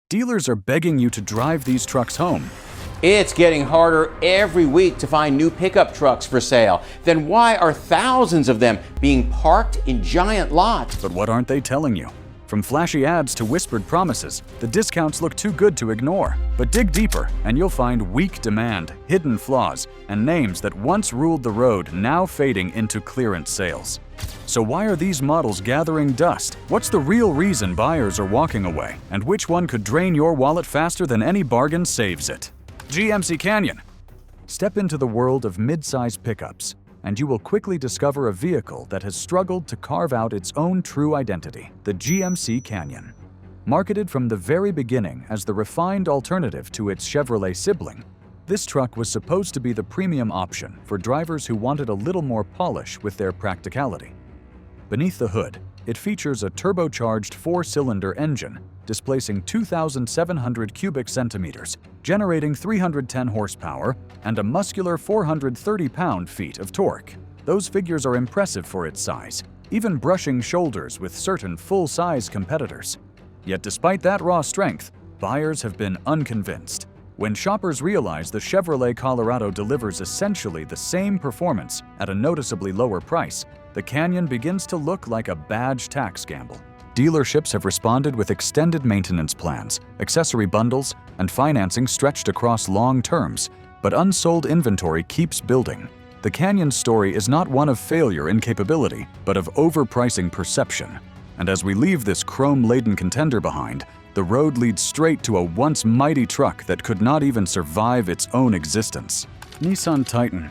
Dealers are begging you to drive these trucks home. It's getting harder every week to find new pickup trucks for sale. Then why are thousands of them being parked in giant lots? But what aren't they telling you? From flashy ads to whispered promises, the discounts look too good to ignore. But dig deeper, and you'll find weak demand, hidden flaws, and names that once ruled the road now fading into clearance sales. So why are these models gathering dust? What's the real reason buyers are walking away? And which one could drain your wallet faster than any bargain saves it? GMC Canyon. Step into the world of mid-size pickups, and you will quickly discover a vehicle that has struggled to carve out its own true identity, the GMC Canyon. Marketed from the very beginning as the refined alternative to its Chevrolet sibling, this truck was supposed to be the premium option for drivers who wanted a little more polish with their practicality. Beneath the hood, it features a turbocharged 4-cylinder engine displacing 2,700 cubic centimeters, generating 310 horsepower and a muscular 430 pound-feet of torque. Those figures are impressive for its size, even brushing shoulders with certain full-size competitors. Yet despite that raw strength, buyers have been unconvinced. When shoppers realize the Chevrolet Colorado delivers essentially the same performance at a noticeably lower price, the Canyon begins to look like a badge tax gamble. Dealerships have responded with extended maintenance plans, accessory bundles, and financing stretched across long terms, but unsold inventory keeps building. The Canyon's story is not one of failure in capability, but of overpricing perception. And as we leave this chrome-laden contender behind, the road leads straight to a once mighty truck that could not even survive its own existence. Nissan Titan.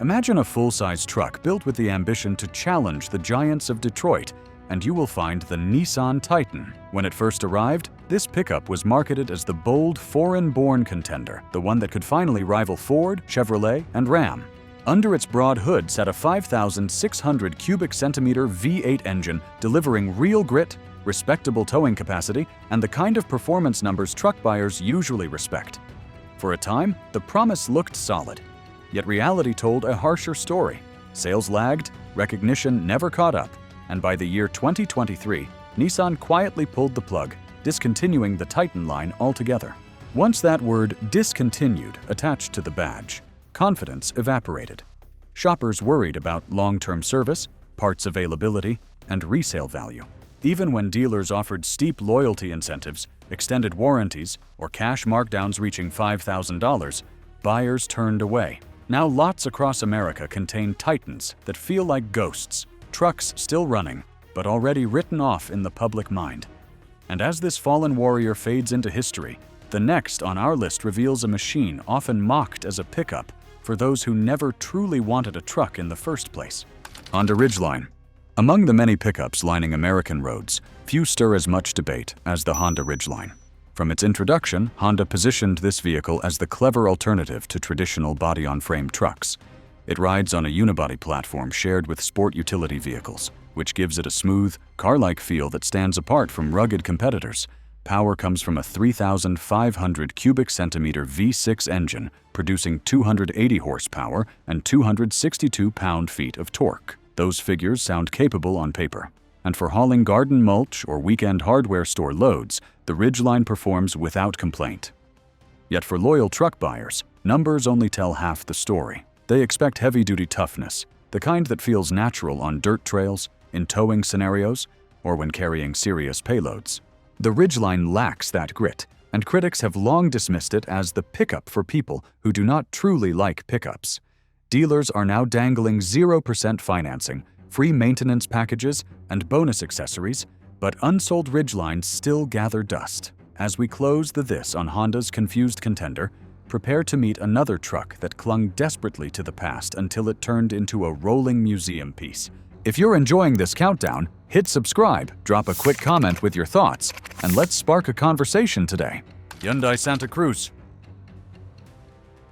Imagine a full-size truck built with the ambition to challenge the giants of Detroit, and you will find the Nissan Titan. When it first arrived, this pickup was marketed as the bold, foreign-born contender, the one that could finally rival Ford, Chevrolet, and Ram. Under its broad hood sat a 5,600 cubic centimeter V8 engine delivering real grit, respectable towing capacity, and the kind of performance numbers truck buyers usually respect. For a time, the promise looked solid. Yet reality told a harsher story. Sales lagged, recognition never caught up, and by the year 2023, Nissan quietly pulled the plug, discontinuing the Titan line altogether. Once that word discontinued attached to the badge, confidence evaporated. Shoppers worried about long-term service, parts availability, and resale value. Even when dealers offered steep loyalty incentives, extended warranties, or cash markdowns reaching $5,000, buyers turned away. Now lots across America contain Titans that feel like ghosts, trucks still running, but already written off in the public mind. And as this fallen warrior fades into history, the next on our list reveals a machine often mocked as a pickup for those who never truly wanted a truck in the first place. Honda Ridgeline. Among the many pickups lining American roads, few stir as much debate as the Honda Ridgeline. From its introduction, Honda positioned this vehicle as the clever alternative to traditional body-on-frame trucks. It rides on a unibody platform shared with sport utility vehicles, which gives it a smooth, car-like feel that stands apart from rugged competitors. Power comes from a 3,500 cubic centimeter V6 engine, producing 280 horsepower and 262 pound-feet of torque. Those figures sound capable on paper. And for hauling garden mulch or weekend hardware store loads, the Ridgeline performs without complaint. Yet for loyal truck buyers, numbers only tell half the story. They expect heavy-duty toughness, the kind that feels natural on dirt trails, in towing scenarios, or when carrying serious payloads. The Ridgeline lacks that grit, and critics have long dismissed it as the pickup for people who do not truly like pickups. Dealers are now dangling 0% financing, free maintenance packages, and bonus accessories, but unsold Ridgelines still gather dust. As we close the This on Honda's confused contender, prepare to meet another truck that clung desperately to the past until it turned into a rolling museum piece. If you're enjoying this countdown, hit subscribe, drop a quick comment with your thoughts, and let's spark a conversation today. Hyundai Santa Cruz.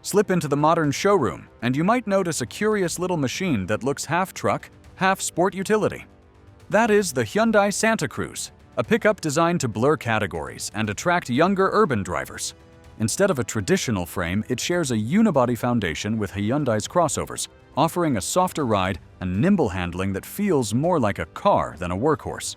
Slip into the modern showroom, and you might notice a curious little machine that looks half truck, half sport utility. That is the Hyundai Santa Cruz, a pickup designed to blur categories and attract younger urban drivers. Instead of a traditional frame, it shares a unibody foundation with Hyundai's crossovers, offering a softer ride and nimble handling that feels more like a car than a workhorse.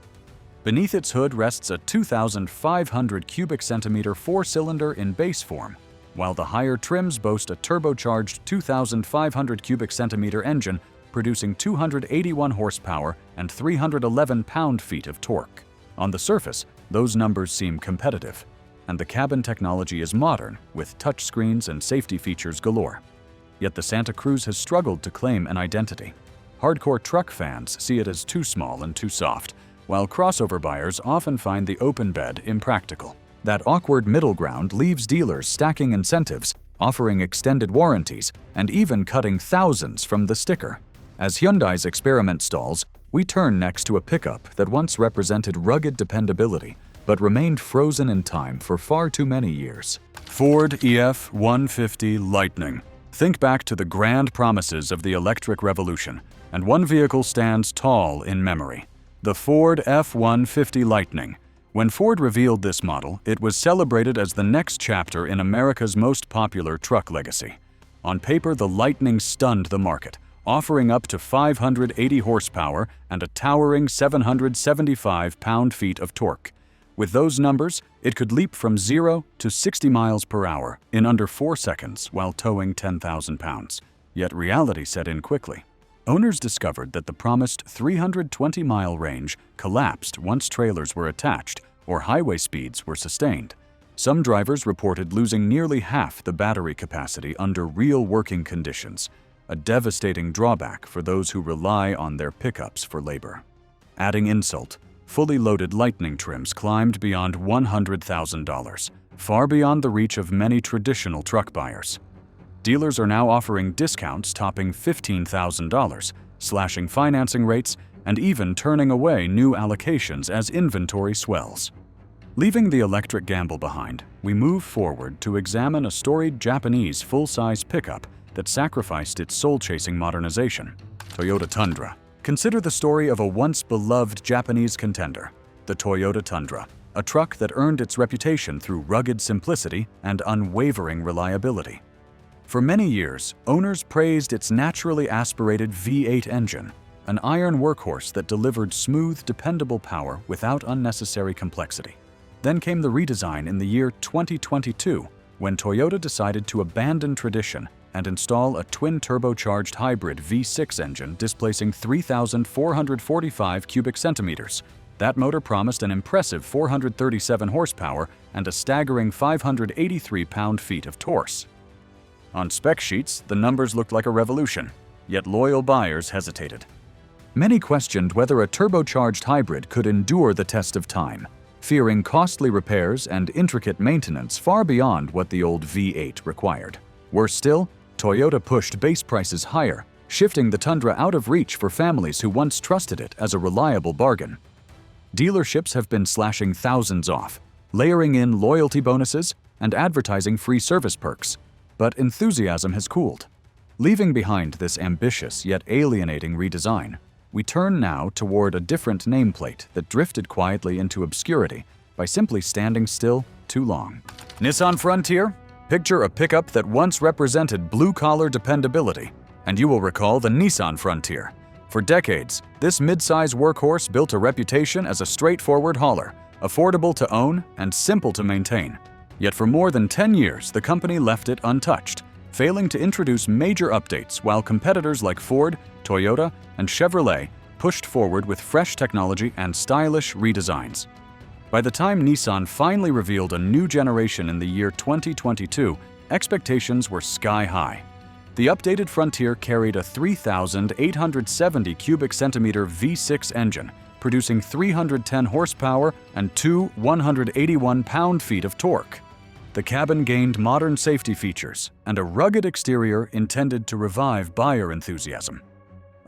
Beneath its hood rests a 2,500 cubic centimeter four-cylinder in base form, while the higher trims boast a turbocharged 2,500 cubic centimeter engine producing 281 horsepower and 311 pound-feet of torque. On the surface, those numbers seem competitive, and the cabin technology is modern with touchscreens and safety features galore. Yet the Santa Cruz has struggled to claim an identity. Hardcore truck fans see it as too small and too soft, while crossover buyers often find the open bed impractical. That awkward middle ground leaves dealers stacking incentives, offering extended warranties, and even cutting thousands from the sticker. As Hyundai's experiment stalls, we turn next to a pickup that once represented rugged dependability, but remained frozen in time for far too many years. Ford F-150 Lightning. Think back to the grand promises of the electric revolution, and one vehicle stands tall in memory: the Ford F-150 Lightning. When Ford revealed this model, it was celebrated as the next chapter in America's most popular truck legacy. On paper, the Lightning stunned the market, offering up to 580 horsepower and a towering 775 pound-feet of torque. With those numbers, it could leap from 0 to 60 miles per hour in under 4 seconds while towing 10,000 pounds. Yet reality set in quickly. Owners discovered that the promised 320-mile range collapsed once trailers were attached or highway speeds were sustained. Some drivers reported losing nearly half the battery capacity under real working conditions, a devastating drawback for those who rely on their pickups for labor. Adding insult, fully loaded Lightning trims climbed beyond $100,000, far beyond the reach of many traditional truck buyers. Dealers are now offering discounts topping $15,000, slashing financing rates, and even turning away new allocations as inventory swells. Leaving the electric gamble behind, we move forward to examine a storied Japanese full-size pickup that sacrificed its soul-chasing modernization: Toyota Tundra. Consider the story of a once-beloved Japanese contender, the Toyota Tundra, a truck that earned its reputation through rugged simplicity and unwavering reliability. For many years, owners praised its naturally aspirated V8 engine, an iron workhorse that delivered smooth, dependable power without unnecessary complexity. Then came the redesign in the year 2022, when Toyota decided to abandon tradition and install a twin-turbocharged hybrid V6 engine displacing 3,445 cubic centimeters. That motor promised an impressive 437 horsepower and a staggering 583 pound-feet of torque. On spec sheets, the numbers looked like a revolution, yet loyal buyers hesitated. Many questioned whether a turbocharged hybrid could endure the test of time, fearing costly repairs and intricate maintenance far beyond what the old V8 required. Worse still, Toyota pushed base prices higher, shifting the Tundra out of reach for families who once trusted it as a reliable bargain. Dealerships have been slashing thousands off, layering in loyalty bonuses and advertising free service perks. But enthusiasm has cooled. Leaving behind this ambitious yet alienating redesign, we turn now toward a different nameplate that drifted quietly into obscurity by simply standing still too long. Nissan Frontier? Picture a pickup that once represented blue-collar dependability, and you will recall the Nissan Frontier. For decades, this mid-size workhorse built a reputation as a straightforward hauler, affordable to own and simple to maintain. Yet for more than 10 years, the company left it untouched, failing to introduce major updates while competitors like Ford, Toyota, and Chevrolet pushed forward with fresh technology and stylish redesigns. By the time Nissan finally revealed a new generation in the year 2022, expectations were sky-high. The updated Frontier carried a 3,870 cubic centimeter V6 engine, producing 310 horsepower and two 181 pound-feet of torque. The cabin gained modern safety features and a rugged exterior intended to revive buyer enthusiasm.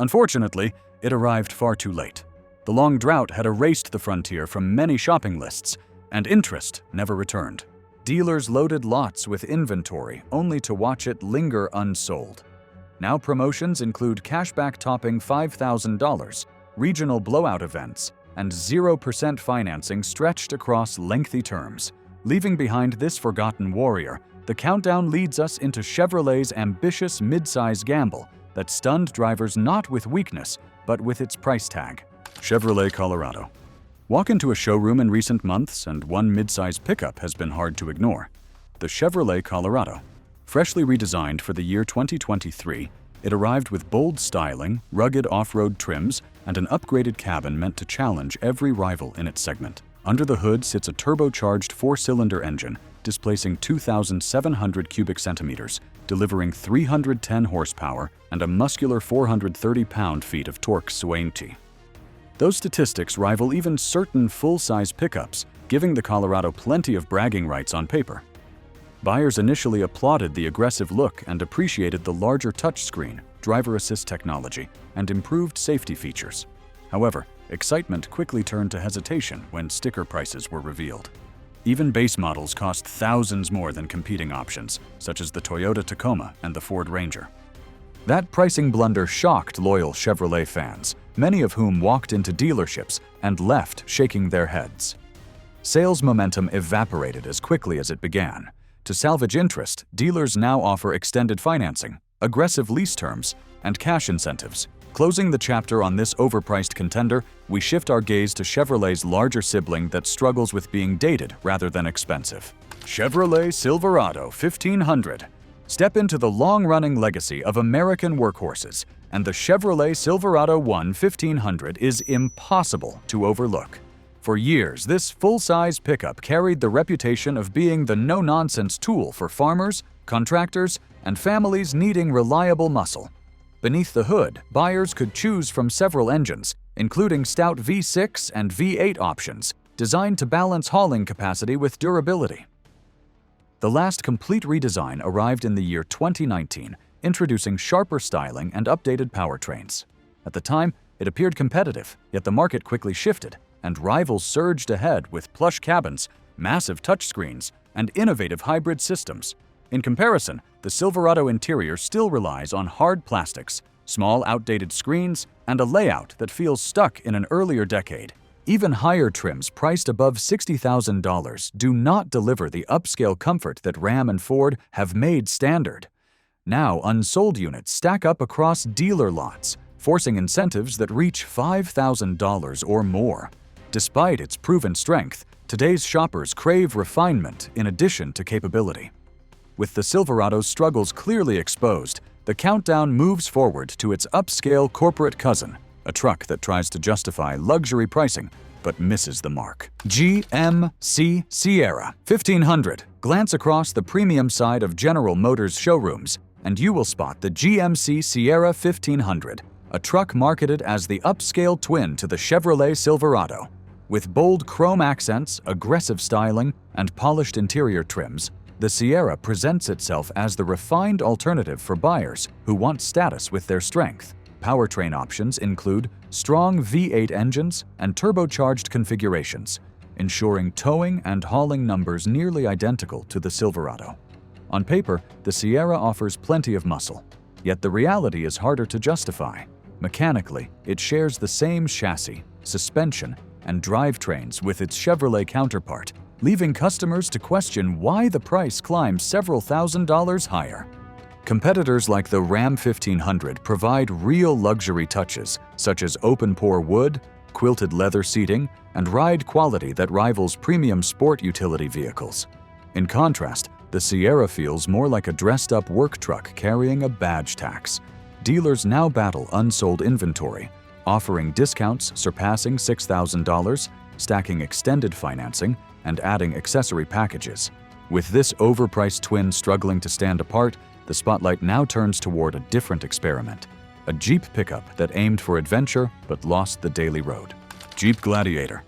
Unfortunately, it arrived far too late. The long drought had erased the Frontier from many shopping lists, and interest never returned. Dealers loaded lots with inventory only to watch it linger unsold. Now promotions include cashback topping $5,000, regional blowout events, and 0% financing stretched across lengthy terms. Leaving behind this forgotten warrior, the countdown leads us into Chevrolet's ambitious mid-size gamble that stunned drivers not with weakness, but with its price tag. Chevrolet Colorado. Walk into a showroom in recent months and one midsize pickup has been hard to ignore. The Chevrolet Colorado. Freshly redesigned for the year 2023, it arrived with bold styling, rugged off-road trims, and an upgraded cabin meant to challenge every rival in its segment. Under the hood sits a turbocharged 4-cylinder engine, displacing 2,700 cubic centimeters, delivering 310 horsepower and a muscular 430 pound-feet of torque swainty. Those statistics rival even certain full-size pickups, giving the Colorado plenty of bragging rights on paper. Buyers initially applauded the aggressive look and appreciated the larger touchscreen, driver assist technology, and improved safety features. However, excitement quickly turned to hesitation when sticker prices were revealed. Even base models cost thousands more than competing options, such as the Toyota Tacoma and the Ford Ranger. That pricing blunder shocked loyal Chevrolet fans, many of whom walked into dealerships and left shaking their heads. Sales momentum evaporated as quickly as it began. To salvage interest, dealers now offer extended financing, aggressive lease terms, and cash incentives. Closing the chapter on this overpriced contender, we shift our gaze to Chevrolet's larger sibling that struggles with being dated rather than expensive. Chevrolet Silverado 1500. Step into the long-running legacy of American workhorses, and the Chevrolet Silverado 1500 is impossible to overlook. For years, this full-size pickup carried the reputation of being the no-nonsense tool for farmers, contractors, and families needing reliable muscle. Beneath the hood, buyers could choose from several engines, including stout V6 and V8 options, designed to balance hauling capacity with durability. The last complete redesign arrived in the year 2019, introducing sharper styling and updated powertrains. At the time, it appeared competitive, yet the market quickly shifted, and rivals surged ahead with plush cabins, massive touchscreens, and innovative hybrid systems. In comparison, the Silverado interior still relies on hard plastics, small outdated screens, and a layout that feels stuck in an earlier decade. Even higher trims priced above $60,000 do not deliver the upscale comfort that Ram and Ford have made standard. Now, unsold units stack up across dealer lots, forcing incentives that reach $5,000 or more. Despite its proven strength, today's shoppers crave refinement in addition to capability. With the Silverado's struggles clearly exposed, the countdown moves forward to its upscale corporate cousin, a truck that tries to justify luxury pricing but misses the mark. GMC Sierra 1500. Glance across the premium side of General Motors showrooms, and you will spot the GMC Sierra 1500, a truck marketed as the upscale twin to the Chevrolet Silverado. With bold chrome accents, aggressive styling, and polished interior trims, the Sierra presents itself as the refined alternative for buyers who want status with their strength. Powertrain options include strong V8 engines and turbocharged configurations, ensuring towing and hauling numbers nearly identical to the Silverado. On paper, the Sierra offers plenty of muscle, yet the reality is harder to justify. Mechanically, it shares the same chassis, suspension, and drivetrains with its Chevrolet counterpart, leaving customers to question why the price climbs several $1,000s higher. Competitors like the Ram 1500 provide real luxury touches, such as open-pore wood, quilted leather seating, and ride quality that rivals premium sport utility vehicles. In contrast, the Sierra feels more like a dressed-up work truck carrying a badge tax. Dealers now battle unsold inventory, offering discounts surpassing $6,000, stacking extended financing, and adding accessory packages. With this overpriced twin struggling to stand apart, the spotlight now turns toward a different experiment, a Jeep pickup that aimed for adventure but lost the daily road. Jeep Gladiator.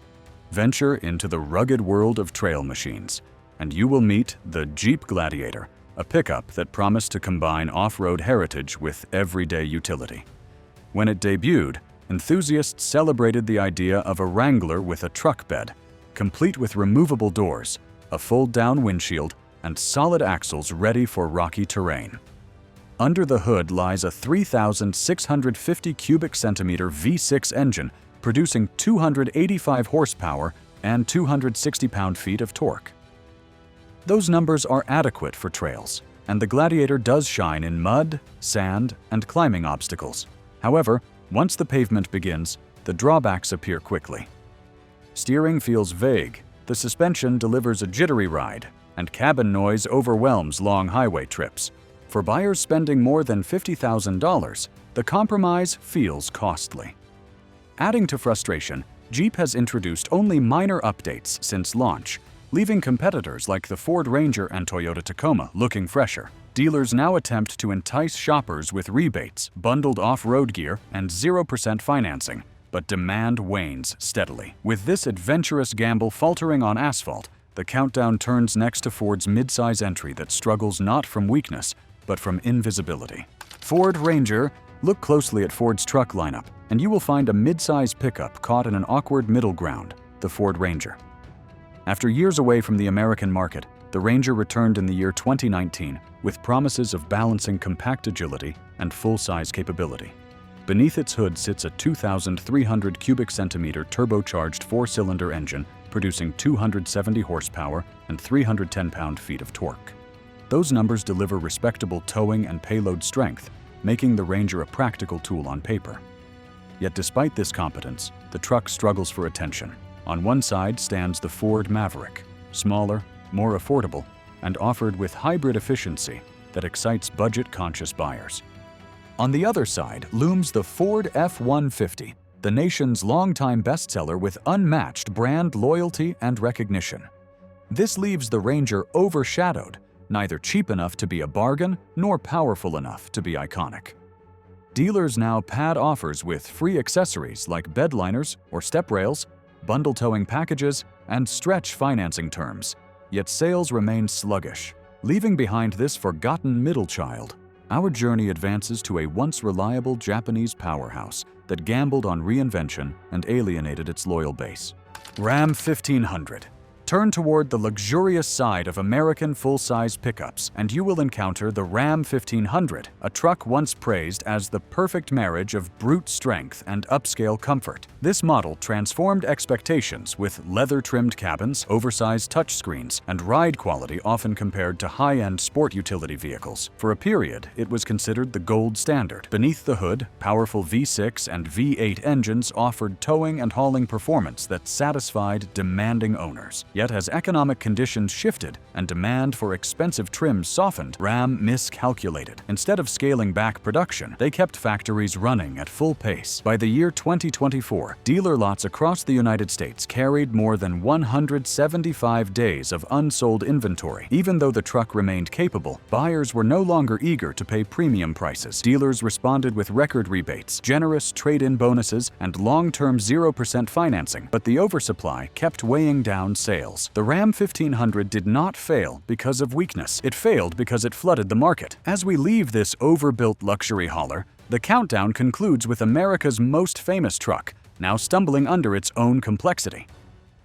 Venture into the rugged world of trail machines, and you will meet the Jeep Gladiator, a pickup that promised to combine off-road heritage with everyday utility. When it debuted, enthusiasts celebrated the idea of a Wrangler with a truck bed, complete with removable doors, a fold-down windshield, and solid axles ready for rocky terrain. Under the hood lies a 3,650 cubic centimeter V6 engine producing 285 horsepower and 260 pound-feet of torque. Those numbers are adequate for trails, and the Gladiator does shine in mud, sand, and climbing obstacles. However, once the pavement begins, the drawbacks appear quickly. Steering feels vague, the suspension delivers a jittery ride, and cabin noise overwhelms long highway trips. For buyers spending more than $50,000, the compromise feels costly. Adding to frustration, Jeep has introduced only minor updates since launch, leaving competitors like the Ford Ranger and Toyota Tacoma looking fresher. Dealers now attempt to entice shoppers with rebates, bundled off-road gear, and 0% financing, but demand wanes steadily. With this adventurous gamble faltering on asphalt, the countdown turns next to Ford's midsize entry that struggles not from weakness, but from invisibility. Ford Ranger. Look closely at Ford's truck lineup, and you will find a midsize pickup caught in an awkward middle ground, the Ford Ranger. After years away from the American market, the Ranger returned in the year 2019 with promises of balancing compact agility and full-size capability. Beneath its hood sits a 2,300 cubic centimeter turbocharged four-cylinder engine producing 270 horsepower and 310 pound-feet of torque. Those numbers deliver respectable towing and payload strength, making the Ranger a practical tool on paper. Yet despite this competence, the truck struggles for attention. On one side stands the Ford Maverick, smaller, more affordable, and offered with hybrid efficiency that excites budget-conscious buyers. On the other side looms the Ford F-150, the nation's longtime bestseller with unmatched brand loyalty and recognition. This leaves the Ranger overshadowed, neither cheap enough to be a bargain nor powerful enough to be iconic. Dealers now pad offers with free accessories like bed liners or step rails, bundle towing packages, and stretch financing terms. Yet sales remain sluggish, leaving behind this forgotten middle child. Our journey advances to a once reliable Japanese powerhouse that gambled on reinvention and alienated its loyal base. Ram 1500. Turn toward the luxurious side of American full-size pickups, and you will encounter the Ram 1500, a truck once praised as the perfect marriage of brute strength and upscale comfort. This model transformed expectations with leather-trimmed cabins, oversized touchscreens, and ride quality often compared to high-end sport utility vehicles. For a period, it was considered the gold standard. Beneath the hood, powerful V6 and V8 engines offered towing and hauling performance that satisfied demanding owners. Yet as economic conditions shifted and demand for expensive trims softened, Ram miscalculated. Instead of scaling back production, they kept factories running at full pace. By the year 2024, dealer lots across the United States carried more than 175 days of unsold inventory. Even though the truck remained capable, buyers were no longer eager to pay premium prices. Dealers responded with record rebates, generous trade-in bonuses, and long-term 0% financing, but the oversupply kept weighing down sales. The Ram 1500 did not fail because of weakness. It failed because it flooded the market. As we leave this overbuilt luxury hauler, the countdown concludes with America's most famous truck, now stumbling under its own complexity.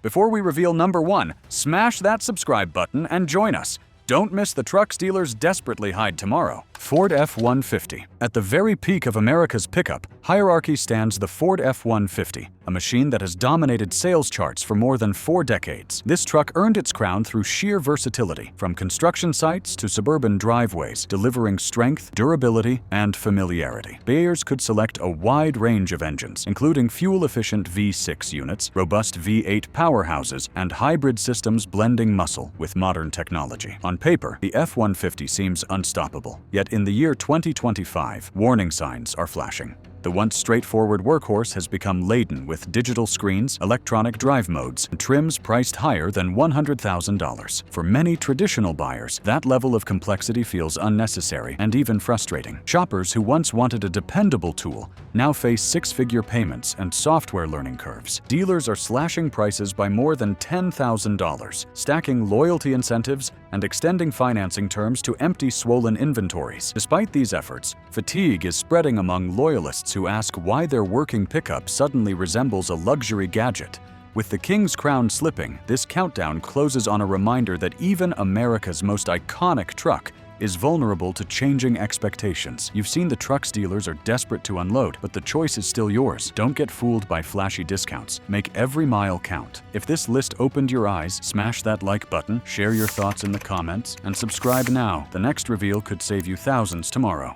Before we reveal number one, smash that subscribe button and join us. Don't miss the trucks dealers desperately hide tomorrow. Ford F-150. At the very peak of America's pickup hierarchy stands the Ford F-150, a machine that has dominated sales charts for more than 4 decades. This truck earned its crown through sheer versatility, from construction sites to suburban driveways, delivering strength, durability, and familiarity. Buyers could select a wide range of engines, including fuel-efficient V6 units, robust V8 powerhouses, and hybrid systems blending muscle with modern technology. On paper, the F-150 seems unstoppable, yet in the year 2025, warning signs are flashing. The once straightforward workhorse has become laden with digital screens, electronic drive modes, and trims priced higher than $100,000. For many traditional buyers, that level of complexity feels unnecessary and even frustrating. Shoppers who once wanted a dependable tool now face 6-figure payments and software learning curves. Dealers are slashing prices by more than $10,000, stacking loyalty incentives and extending financing terms to empty swollen inventories. Despite these efforts, fatigue is spreading among loyalists who ask why their working pickup suddenly resembles a luxury gadget. With the King's crown slipping, this countdown closes on a reminder that even America's most iconic truck is vulnerable to changing expectations. You've seen the trucks dealers are desperate to unload, but the choice is still yours. Don't get fooled by flashy discounts. Make every mile count. If this list opened your eyes, smash that like button, share your thoughts in the comments, and subscribe now. The next reveal could save you thousands tomorrow.